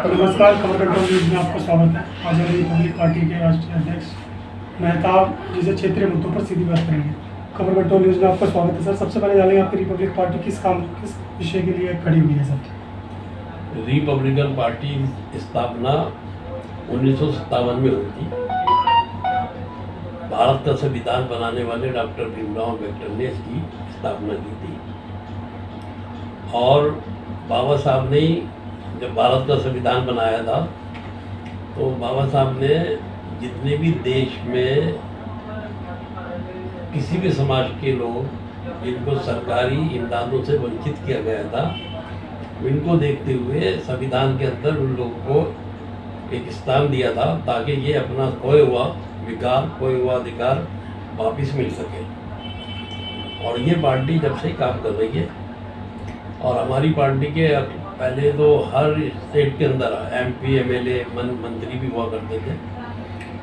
नमस्कार, खबर control news में आपका स्वागत है। आज हम रिपब्लिक पार्टी के राष्ट्रीय अध्यक्ष मेहताब जी से क्षेत्रीय मुद्दों पर सीधी बात करेंगे। खबर कंट्रोल न्यूज में आपका स्वागत है सर। सबसे पहले जानेंगे आपकी रिपब्लिक पार्टी किस विषय के लिए खड़ी हुई है सर? रिपब्लिकन पार्टी स्थापना 1957 में हुई थी। भारत का संविधान बनाने वाले डॉक्टर भीमराव अम्बेडकर ने इसकी स्थापना की थी और बाबा साहब ने जब भारत का संविधान बनाया था तो बाबा साहब ने जितने भी देश में किसी भी समाज के लोग जिनको सरकारी इमदादों से वंचित किया गया था, इनको देखते हुए संविधान के अंदर उन लोगों को एक स्थान दिया था ताकि ये अपना खोया हुआ विकार, खोया हुआ अधिकार वापस मिल सके। और ये पार्टी जब से काम कर रही है और हमारी पार्टी के पहले तो हर स्टेट के अंदर MP MLA मंत्री भी हुआ करते थे।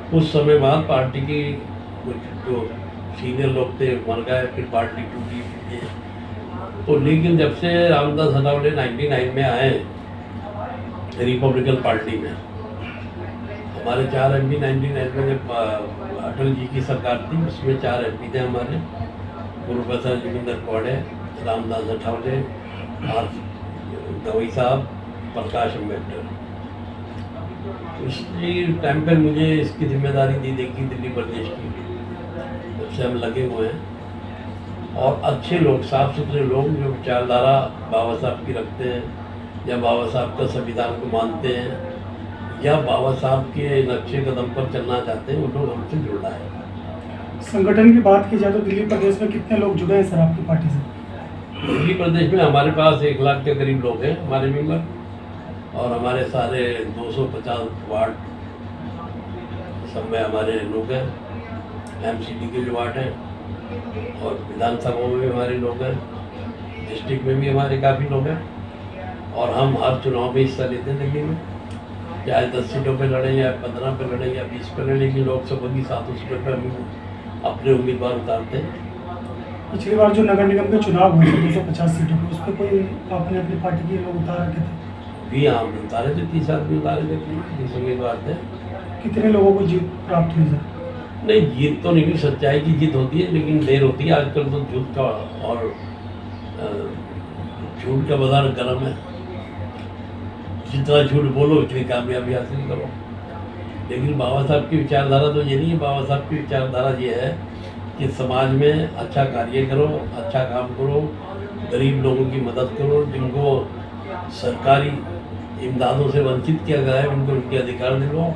कुछ समय बाद पार्टी की कुछ जो सीनियर लोग थे मर गए, फिर पार्टी टूटी थी। तो लेकिन जब से रामदास अठावले 99 में आए रिपब्लिकन पार्टी में, हमारे 4 MP 99 में जब अटल जी की सरकार थी उसमें 4 MP थे हमारे, प्रोफेसर जोगिंदर कौड़े, रामदास अठावले, गवई साहब, प्रकाश अम्बेडकर। इसी टाइम पर मुझे इसकी जिम्मेदारी दी देखी दिल्ली प्रदेश की, जब से हम लगे हुए हैं। और अच्छे लोग, साफ सुथरे लोग जो विचारधारा बाबा साहब की रखते हैं या बाबा साहब का संविधान को मानते हैं या बाबा साहब के नक्शे कदम पर चलना चाहते हैं, वो लोग हमसे जुड़ रहा है। संगठन की बात की जाए तो दिल्ली प्रदेश में कितने लोग जुड़े हैं सर आपकी पार्टी से? दिल्ली प्रदेश में हमारे पास 1 लाख के करीब लोग हैं हमारे मेंबर, और हमारे सारे 250 वार्ड सब में हमारे लोग हैं, MCD के जो वार्ड हैं, और विधानसभा में भी हमारे लोग हैं, डिस्ट्रिक्ट में भी हमारे काफ़ी लोग हैं। और हम हर चुनाव में हिस्सा लेते हैं दिल्ली में, चाहे 10 सीटों पे लड़ें या 15 पे लड़ें या 20 पे लड़ें, लेकिन लोकसभा की 7 सीटों पर हम अपने उम्मीदवार उतारते हैं। पिछली बार जो नगर निगम के चुनाव हुए थे 250 सीटों पर, उस पर कोई आपने अपनी पार्टी के लोग उतार रखे थे? भी हाँ, उतारे थे, 30 आदमी उतारे थे, 30 उम्मीदवार थे। कितने लोगों को जीत प्राप्त हुई सर? नहीं, जीत तो नहीं, सच्चाई की जीत होती है, लेकिन देर होती है। आजकल तो झूठ का और झूठ का बाजार गर्म है, जितना झूठ बोलो उतनी कामयाबी हासिल करो। लेकिन बाबा साहब की विचारधारा तो ये नहीं है। बाबा साहब की विचारधारा ये है कि समाज में अच्छा कार्य करो, अच्छा काम करो, गरीब लोगों की मदद करो, जिनको सरकारी इमदादों से वंचित किया गया है उनको उनके अधिकार दिलवाओ।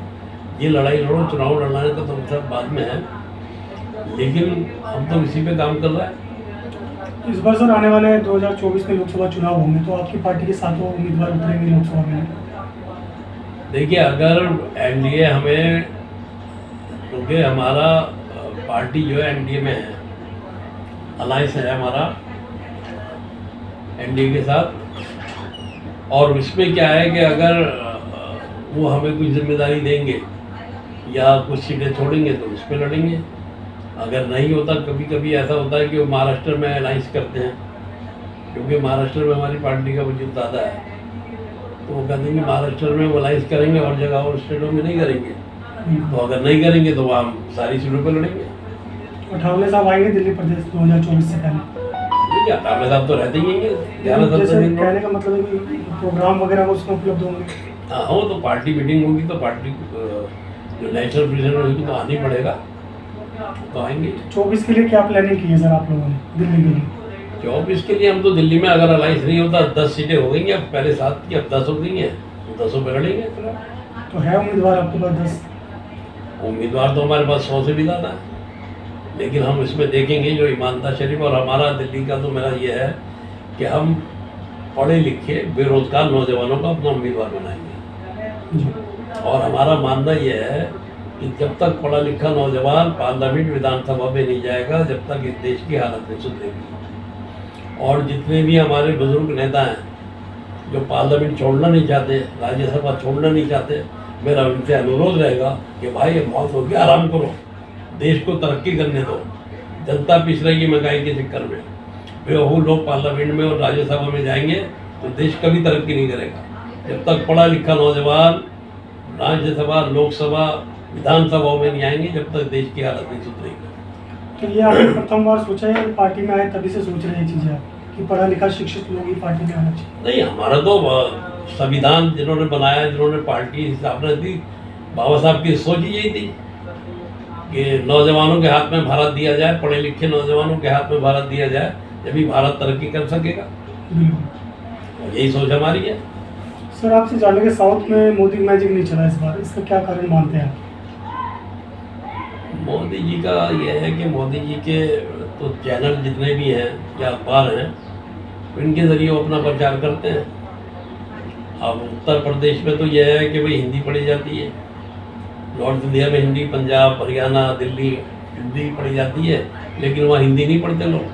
ये लड़ाई लड़ो, चुनाव लड़ाने का तो मतलब बाद में है, लेकिन हम तो इसी पे काम कर रहे हैं। इस बार सर आने वाले 2024 में लोकसभा चुनाव होंगे, तो आपकी पार्टी के सातों उम्मीदवार उतरेंगे लोकसभा में? देखिए, अगर NDA हमें, क्योंकि हमारा पार्टी जो है NDA में है, अलायंस है हमारा NDA के साथ, और इसमें क्या है कि अगर वो हमें कुछ जिम्मेदारी देंगे या कुछ सीटें छोड़ेंगे तो उस पर लड़ेंगे। अगर नहीं होता, कभी कभी ऐसा होता है कि वो महाराष्ट्र में अलायंस करते हैं, क्योंकि महाराष्ट्र में हमारी पार्टी का वजूद ज़्यादा है, तो वो कहते हैं कि महाराष्ट्र में वो अलायंस करेंगे और जगह और स्टेटों में नहीं करेंगे। तो अगर नहीं करेंगे तो वहाँ हम सारी सीटों पर लड़ेंगे। अठावले साहब आएंगे दिल्ली प्रदेश 2024 से पहले? ठीक है, अठावले साहब तो रहते ही हैं। कहने का मतलब है कि प्रोग्राम वगैरह उसमें उपलब्ध होंगे? हाँ, वो तो पार्टी मीटिंग होगी तो पार्टी जो नेशनल प्रेसिडेंट होगी तो आना ही पड़ेगा, तो आएंगे। 24 के लिए क्या प्लानिंग की है सर आप लोगों ने दिल्ली के लिए? 24 के लिए हम तो दिल्ली में, अगर अलायंस नहीं होता 10 सीटें हो गई हैं, अब पहले 7 थी, अब 10 हो गई हैं, तो 10 पे लड़ेंगे। तो है उम्मीदवार आपके पास 10? उम्मीदवार तो हमारे पास 100 से भी ज़्यादा है, लेकिन हम इसमें देखेंगे जो ईमानदार शरीफ। और हमारा दिल्ली का तो मेरा ये है कि हम पढ़े लिखे बेरोजगार नौजवानों को अपना उम्मीदवार बनाएंगे। और हमारा मानना ये है कि जब तक पढ़ा लिखा नौजवान पार्लियामेंट विधानसभा में नहीं जाएगा, जब तक इस देश की हालत नहीं सुधरेगी। और जितने भी हमारे बुजुर्ग नेता हैं जो पार्लियामेंट छोड़ना नहीं चाहते, राज्यसभा छोड़ना नहीं चाहते, मेरा उनसे अनुरोध रहेगा कि भाई मौत हो गया, आराम करो, देश को तरक्की करने दो। जनता पिस रही है महंगाई के चक्कर में। वो लोग पार्लियामेंट में और राज्यसभा में जाएंगे तो देश कभी तरक्की नहीं करेगा। जब तक पढ़ा लिखा नौजवान राज्यसभा, लोकसभा, विधानसभाओं में नहीं आएंगे, जब तक देश की हालत नहीं सुधरेगी। तो ये आपने प्रथम बार सोचा है, पार्टी में आए तभी से सोच रहे हैं ये चीज़ें आप कि पढ़ा लिखा शिक्षित लोग ही पार्टी में आना चाहिए? नहीं, हमारा तो संविधान जिन्होंने बनाया, जिन्होंने पार्टी की स्थापना की, बाबा साहब की सोच ही यही थी कि नौजवानों के हाथ में भारत दिया जाए, पढ़े लिखे नौजवानों के हाथ में भारत दिया जाए, जब भारत तरक्की कर सकेगा। बिल्कुल, यही सोच हमारी है। सर आपसे जानेंगे, साउथ में मोदी मैजिक नहीं चला इस बार, इसका क्या कारण मानते हैं आप? मोदी जी का यह है कि मोदी जी के तो चैनल जितने भी हैं या अखबार हैं, इनके ज़रिए वो अपना प्रचार करते हैं। अब उत्तर प्रदेश में तो यह है कि भाई हिंदी पढ़ी जाती है, नॉर्थ इंडिया में हिंदी, पंजाब, हरियाणा, दिल्ली हिंदी पढ़ी जाती है, लेकिन वहाँ हिंदी नहीं पढ़ते लोग।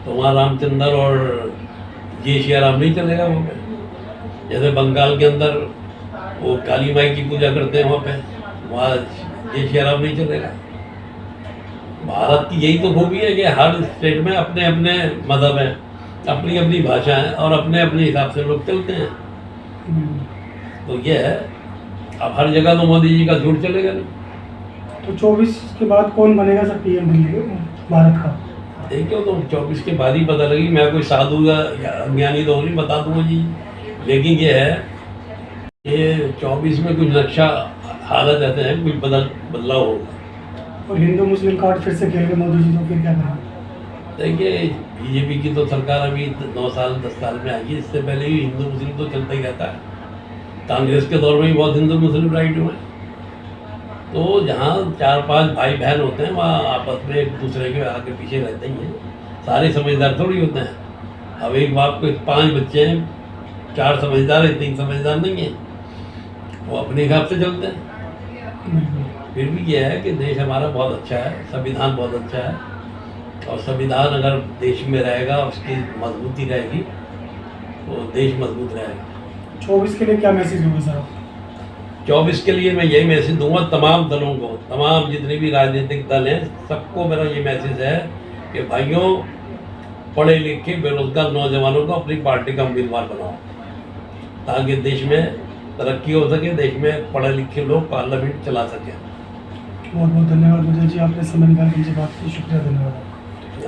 तो वहाँ रामचंद्र और जय श्री राम नहीं चलेगा वहाँ पे। जैसे बंगाल के अंदर वो काली माई की पूजा करते हैं, वहाँ जय श्री राम नहीं चलेगा। भारत की यही तो खूबी है कि हर स्टेट में अपने अपने मज़हब हैं, अपनी अपनी भाषा है और अपने अपने हिसाब से लोग चलते हैं। तो ये है, अब हर जगह तो मोदी जी का झूठ चलेगा नहीं। तो 24 के बाद कौन बनेगा सर पीएम दिल्ली भारत का? देखिए, तो 24 के बाद ही पता लगी। मैं कोई साधु या अज्ञानी तो नहीं, बता दूंगा जी। लेकिन ये है कि 24 में कुछ नक्शा हालत ऐसे हैं, कुछ बदलाव होगा। और हिंदू मुस्लिम कार्ड फिर से खेल गए मोदी जी, तो फिर क्या करेंगे? देखिए, बीजेपी की तो सरकार अभी 9 साल 10 साल में आई है, इससे पहले भी हिंदू मुस्लिम तो चलता ही रहता है। कांग्रेस के दौर में भी बहुत हिंदू मुस्लिम राइट हुए। तो जहाँ 4-5 भाई बहन होते हैं, वहाँ आपस में एक दूसरे के आगे पीछे रहते ही हैं। सारे समझदार थोड़ी होते हैं। अब एक बाप के 5 बच्चे हैं, 4 समझदार हैं, 3 समझदार नहीं हैं, वो अपने हिसाब से चलते हैं। फिर भी यह है कि देश हमारा बहुत अच्छा है, संविधान बहुत अच्छा है, और संविधान अगर देश में रहेगा, उसकी मजबूती रहेगी, तो देश मजबूत रहेगा। 24 के लिए क्या मैसेज होगा सर? 24 के लिए मैं यही मैसेज दूंगा तमाम दलों को, तमाम जितने भी राजनीतिक दल हैं, सबको मेरा ये मैसेज है कि भाइयों, पढ़े लिखे बेरोजगार नौजवानों को अपनी पार्टी का उम्मीदवार बनाओ, ताकि देश में तरक्की हो सके, देश में पढ़े लिखे लोग पार्लियामेंट चला सकें। बहुत बहुत धन्यवाद विजय जी, आपने समय निकाल के मुझे बात की, शुक्रिया, धन्यवाद।